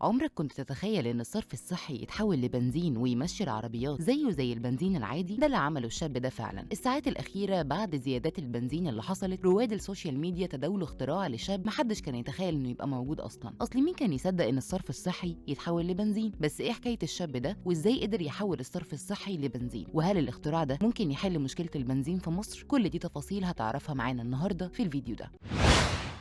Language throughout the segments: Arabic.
عمرك كنت تتخيل ان الصرف الصحي يتحول لبنزين ويمشي العربيات زيه زي البنزين العادي؟ ده اللي عمله الشاب ده فعلا. الساعات الاخيره بعد زيادات البنزين اللي حصلت، رواد السوشيال ميديا تداولوا اختراع لشاب محدش كان يتخيل انه يبقى موجود اصلا. اصل مين كان يصدق ان الصرف الصحي يتحول لبنزين؟ بس ايه حكايه الشاب ده وازاي قدر يحول الصرف الصحي لبنزين؟ وهل الاختراع ده ممكن يحل مشكله البنزين في مصر؟ كل دي تفاصيل هتعرفها معانا النهارده في الفيديو ده.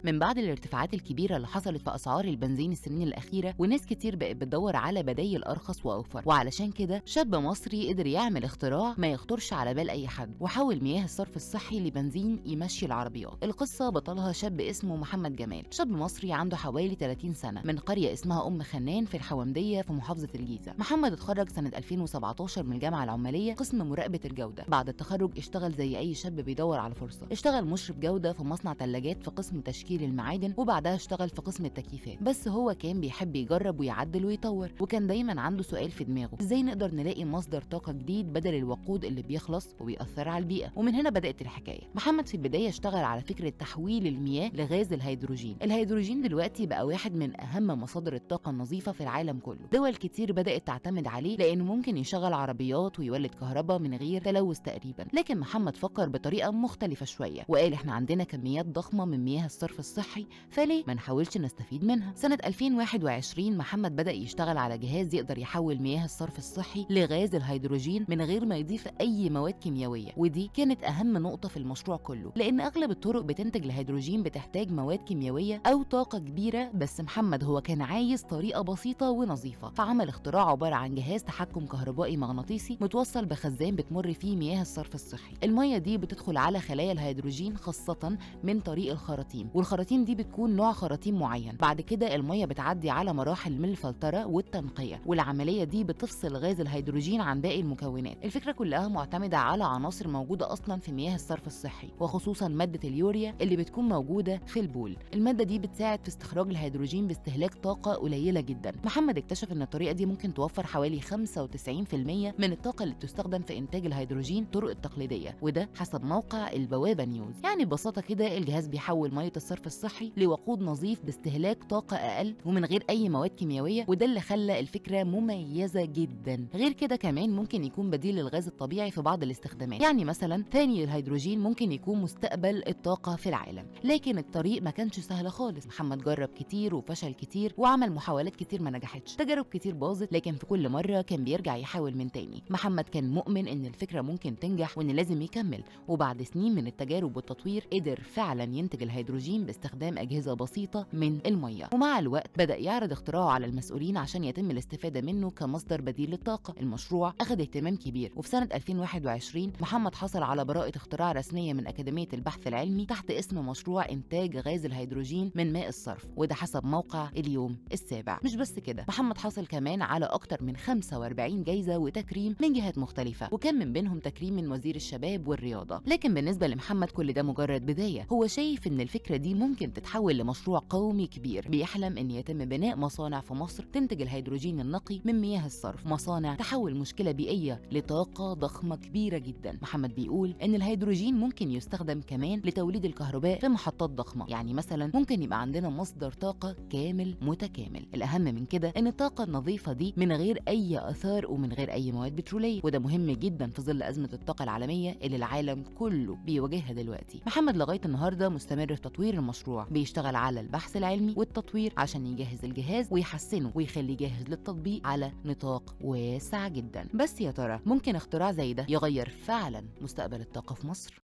من بعد الارتفاعات الكبيرة اللي حصلت في أسعار البنزين السنين الأخيرة، وناس كتير بقت بتدور على بدايل أرخص وأوفر، وعلشان كده شاب مصري قدر يعمل اختراع ما يخطرش على بال أي حد، وحول مياه الصرف الصحي لبنزين يمشي العربيات. القصة بطلها شاب اسمه محمد جمال، شاب مصري عنده حوالي 30 سنة من قرية اسمها أم خنان في الحومدية في محافظة الجيزة. محمد اتخرج سنة 2017 من الجامعة العمالية قسم مراقبة الجودة. بعد التخرج اشتغل زي أي شاب بيدور على فرصة، اشتغل مشرف جودة في مصنع ثلاجات في قسم تشكيل المعادن، وبعدها اشتغل في قسم التكييفات. بس هو كان بيحب يجرب ويعدل ويطور، وكان دايما عنده سؤال في دماغه: ازاي نقدر نلاقي مصدر طاقة جديد بدل الوقود اللي بيخلص وبيأثر على البيئة؟ ومن هنا بدأت الحكاية. محمد في البداية اشتغل على فكرة تحويل المياه لغاز الهيدروجين. الهيدروجين دلوقتي بقى واحد من أهم مصادر الطاقة النظيفة في العالم كله. دول كتير بدأت تعتمد عليه لأنه ممكن يشغل عربيات ويولد كهرباء من غير تلوث تقريبا. لكن محمد فكر بطريقة مختلفة شوية، وقال احنا عندنا كميات ضخمة من مياه الصرف الصحي، فليه ما نحاولش نستفيد منها؟ سنة 2021 محمد بدأ يشتغل على جهاز يقدر يحول مياه الصرف الصحي لغاز الهيدروجين من غير ما يضيف أي مواد كيميائية. ودي كانت أهم نقطة في المشروع كله، لأن أغلب الطرق بتنتج الهيدروجين بتحتاج مواد كيميائية أو طاقة كبيرة، بس محمد هو كان عايز طريقة بسيطة ونظيفة، فعمل اختراع عبارة عن جهاز تحكم كهربائي مغناطيسي متوصل بخزان بتمر فيه مياه الصرف الصحي. المية دي بتدخل على خلايا الهيدروجين خاصة من طريق الخراطيم، والخراطيم دي بتكون نوع خراطيم معين. بعد كده المية بتعدي على مراحل من الفلترة والتنقية، والعملية دي بتفصل غاز الهيدروجين عن باقي المكونات. الفكرة كلها معتمدة على عناصر موجودة أصلا في مياه الصرف الصحي، وخصوصا مادة اليوريا اللي بتكون موجودة في البول. المادة دي بتساعد في استخراج الهيدروجين باستهلاك طاقة قليلة جدا. محمد اكتشف ان الطريقة دي ممكن توفر حوالي 95% من الطاقة اللي بتستخدم في إنتاج الهيدروجين الطرق التقليدية، وده حسب موقع البوابة نيوز. يعني ببساطة كده الجهاز بيحول مية الصرف الصحي لوقود نظيف باستهلاك طاقة أقل ومن غير أي مواد كيميائية، وده اللي خلى الفكرة مميزة جدا. غير كده كمان ممكن يكون بديل للغاز الطبيعي في بعض الاستخدامات، يعني مثلا ثاني الهيدروجين ممكن يكون مستقبل الطاقة في العالم. لكن الطريق ما كانش سهل خالص. محمد جرب كتير وفشل كتير وعمل محاولات كتير ما نجحتش، تجارب كتير باظت، لكن في كل مرة كان بيرجع يحاول من تاني. محمد كان مؤمن إن الفكرة ممكن تنجح وإن لازم يكمل، وبعد سنين من التجارب والتطوير قدر فعلا ينتج الهيدروجين باستخدام أجهزة بسيطة من المية. ومع الوقت بدأ يعرض اختراعه على المسؤولين عشان يتم الاستفادة منه كمصدر بديل للطاقة. المشروع أخذ اهتمام كبير، وفي سنة 2021 محمد حصل على براءة اختراع رسمية من أكاديمية البحث العلمي تحت اسم مشروع إنتاج غاز الهيدروجين من ماء الصرف، وده حسب موقع اليوم السابع. مش بس كده، محمد حصل كمان على أكتر من 45 جايزة وتكريم من جهات مختلفة، وكان من بينهم تكريم من وزير الشباب والرياضة. لكن بالنسبة لمحمد كل ده مجرد بداية. هو شايف إن الفكرة دي ممكن تتحول لمشروع قومي كبير، بيحلم إن يتم بناء مصانع في مصر تنتج الهيدروجين النقي من مياه الصرف، مصانع تحول مشكلة بيئية لطاقة ضخمة كبيرة جدا. محمد بيقول إن الهيدروجين ممكن يستخدم كمان لتوليد الكهرباء في محطات ضخمة، يعني مثلا ممكن يبقى عندنا مصدر طاقة كامل متكامل. الأهم من كده إن الطاقة النظيفة دي من غير أي آثار ومن غير أي مواد بترولية، وده مهم جدا في ظل أزمة الطاقة العالمية اللي العالم كله بيواجهها دلوقتي. محمد لغاية النهاردة مستمر في تطوير المشروع، بيشتغل على البحث العلمي والتطوير عشان يجهز الجهاز ويحسنه ويخليه جاهز للتطبيق على نطاق واسع جدا. بس يا ترى ممكن اختراع زي ده يغير فعلا مستقبل الطاقة في مصر؟